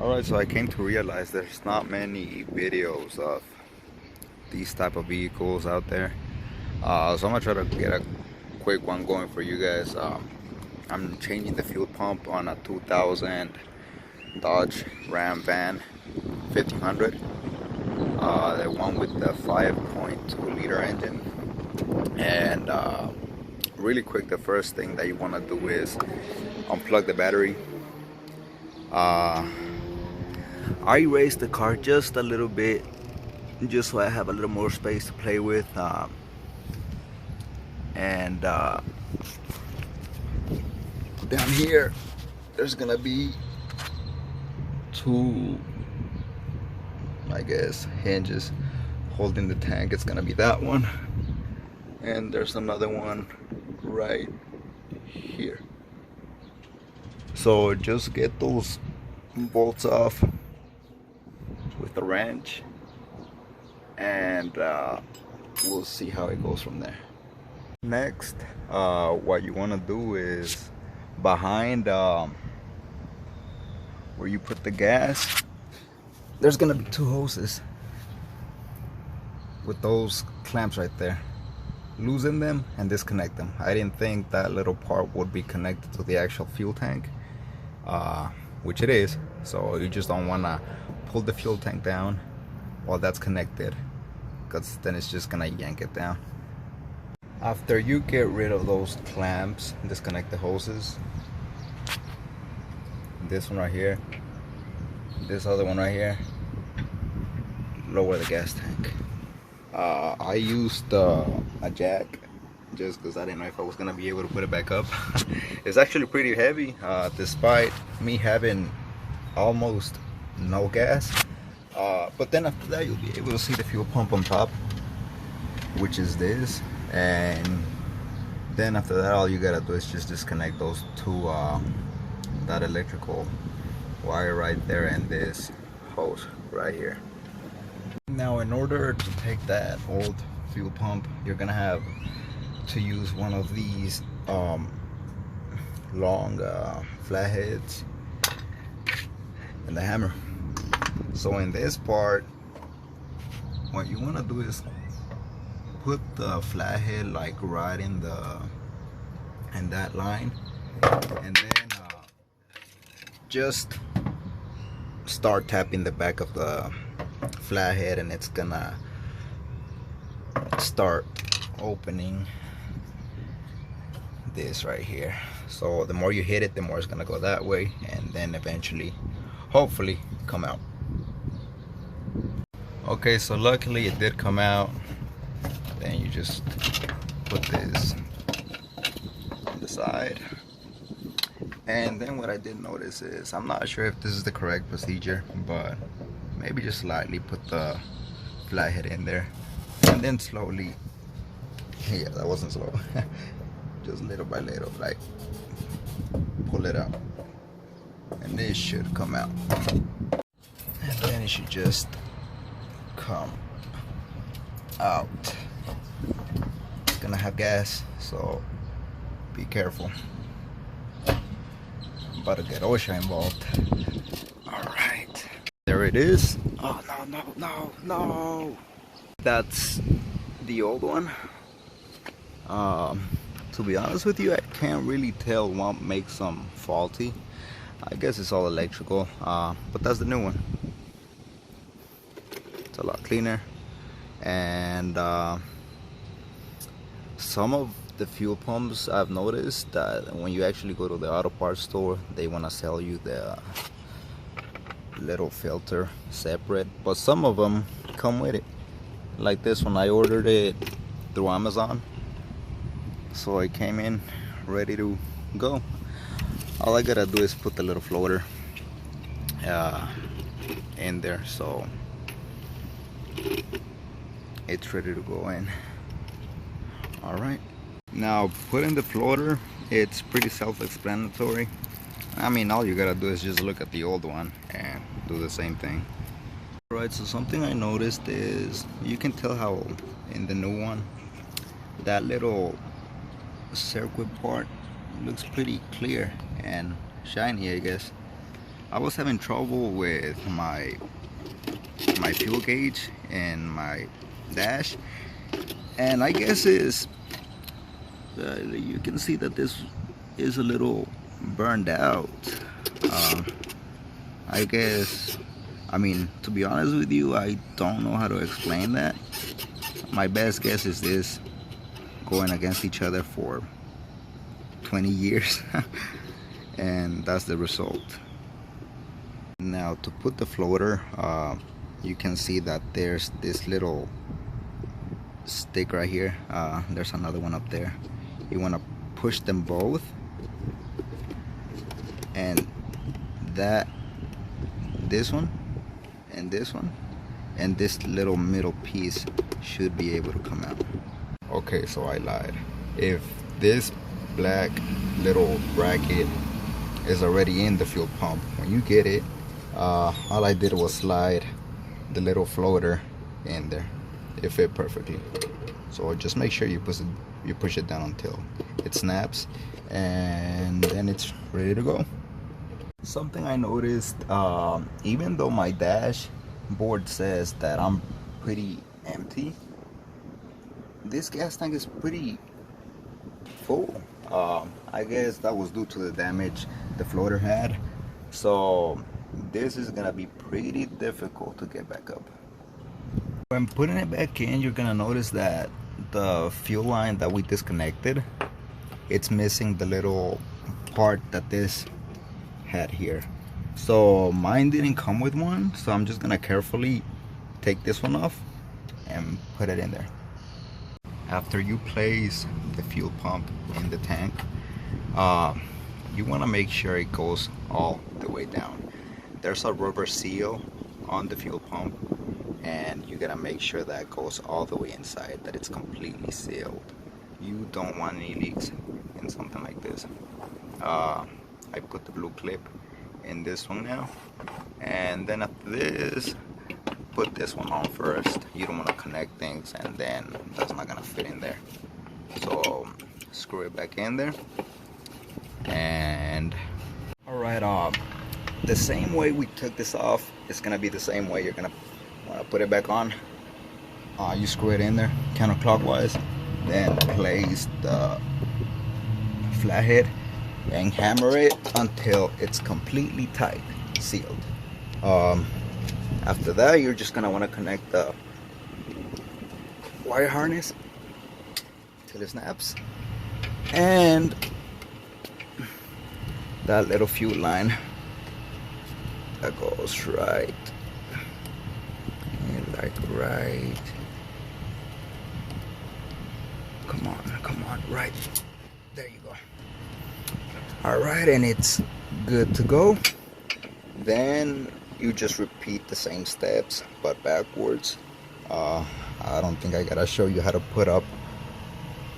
Alright, so I came to realize there's not many videos of these type of vehicles out there. So I'm gonna try to get a quick one going for you guys. I'm changing the fuel pump on a 2000 Dodge RamVan 1500. The one with the 5.2 liter engine. And really quick, the first thing that you want to do is unplug the battery. I raised the car just a little bit, just so I have a little more space to play with. Down here, there's gonna be two, I guess, hinges holding the tank. It's gonna be that one, and there's another one right here. So just get those bolts off with the wrench, and we'll see how it goes from there. Next, what you want to do is behind where you put the gas, there's gonna be two hoses with those clamps right there. Loosen them and disconnect them. I didn't think that little part would be connected to the actual fuel tank, which it is. So you just don't want to pull the fuel tank down while that's connected, because then it's just gonna yank it down. After you get rid of those clamps, disconnect the hoses. This one right here, this other one right here, lower the gas tank. I used a jack just because I didn't know if I was gonna be able to put it back up. It's actually pretty heavy, despite me having almost no gas. But then after that, you'll be able to see the fuel pump on top, which is this. And then after that, all you gotta do is just disconnect those two, that electrical wire right there and this hose right here. Now, in order to take that old fuel pump, you're gonna have to use one of these long flatheads and the hammer. So in this part, what you want to do is put the flathead like right in that line, and then just start tapping the back of the flathead, and it's gonna start opening this right here. So the more you hit it, the more it's gonna go that way, and then eventually, hopefully, come out. Okay, so luckily it did come out. Then you just put this on the side. And then what I did notice is, I'm not sure if this is the correct procedure, but maybe just slightly put the flathead in there, and then slowly, yeah, that wasn't slow, just little by little, like, pull it out, and this should come out, and then it should just come out. It's gonna have gas, so be careful. I'm about to get OSHA involved. Alright, there it is. Oh, no. That's the old one. To be honest with you, I can't really tell what makes them faulty. I guess it's all electrical, but that's the new one. It's a lot cleaner. And some of the fuel pumps, I've noticed that when you actually go to the auto parts store, they want to sell you the little filter separate, but some of them come with it. Like this one, I ordered it through Amazon, so it came in ready to go. All I gotta do is put the little floater in there, so it's ready to go in. Alright, now putting the floater, it's pretty self-explanatory. I mean, all you gotta do is just look at the old one and do the same thing. Alright, so something I noticed is, you can tell how in the new one, that little circuit part looks pretty clear and shiny, I guess. I was having trouble with my fuel gauge and my dash, and I guess is you can see that this is a little burned out. I guess, I mean, to be honest with you, I don't know how to explain that. My best guess is this going against each other for 20 years and that's the result. Now to put the floater, you can see that there's this little stick right here. There's another one up there. You want to push them both, and this one and this one and this little middle piece should be able to come out. Okay, so I lied. If this black little bracket is already in the fuel pump, when you get it, all I did was slide the little floater in there. It fit perfectly. So just make sure you push it down until it snaps, and then it's ready to go. Something I noticed, even though my dashboard says that I'm pretty empty, this gas tank is pretty full. I guess that was due to the damage the floater had. So this is gonna be pretty difficult to get back up. When putting it back in, you're gonna notice that the fuel line that we disconnected, it's missing the little part that this had here. So mine didn't come with one, so I'm just gonna carefully take this one off and put it in there. After you place the fuel pump in the tank, you want to make sure it goes all the way down. There's a rubber seal on the fuel pump, and you gotta make sure that goes all the way inside, that it's completely sealed. You don't want any leaks in something like this. I put the blue clip in this one now, and then after this, put this one on first. You don't want to connect things and then that's not gonna fit in there. So screw it back in there. And alright, the same way we took this off, it's gonna be the same way you're gonna want to put it back on. You screw it in there counterclockwise, then place the flathead and hammer it until it's completely tight, sealed. After that, you're just gonna want to connect the wire harness till it snaps, and that little fuel line that goes right, like right. Come on, right there you go. All right, and it's good to go. Then you just repeat the same steps but backwards. I don't think I gotta show you how to put up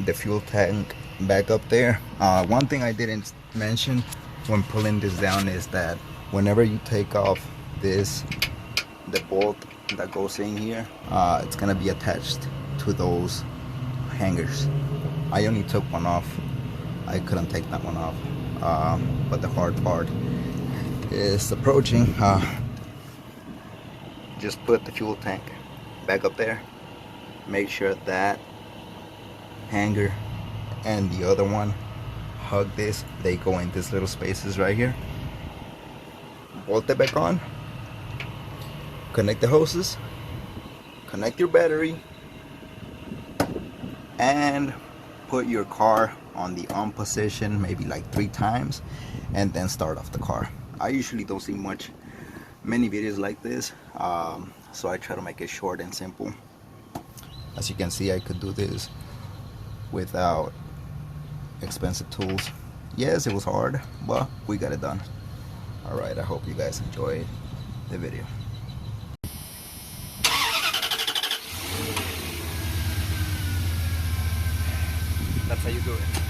the fuel tank back up there. One thing I didn't mention when pulling this down is that whenever you take off this, the bolt that goes in here, it's gonna be attached to those hangers. I only took one off. I couldn't take that one off, but the hard part is approaching. Just put the fuel tank back up there. Make sure that hanger and the other one hug this. They go in these little spaces right here. Bolt it back on. Connect the hoses. Connect your battery. And put your car on the on position maybe like 3 times, and then start off the car. I usually don't see many videos like this, so I try to make it short and simple. As you can see, I could do this without expensive tools. Yes, it was hard, but we got it done. Alright, I hope you guys enjoyed the video. That's how you do it.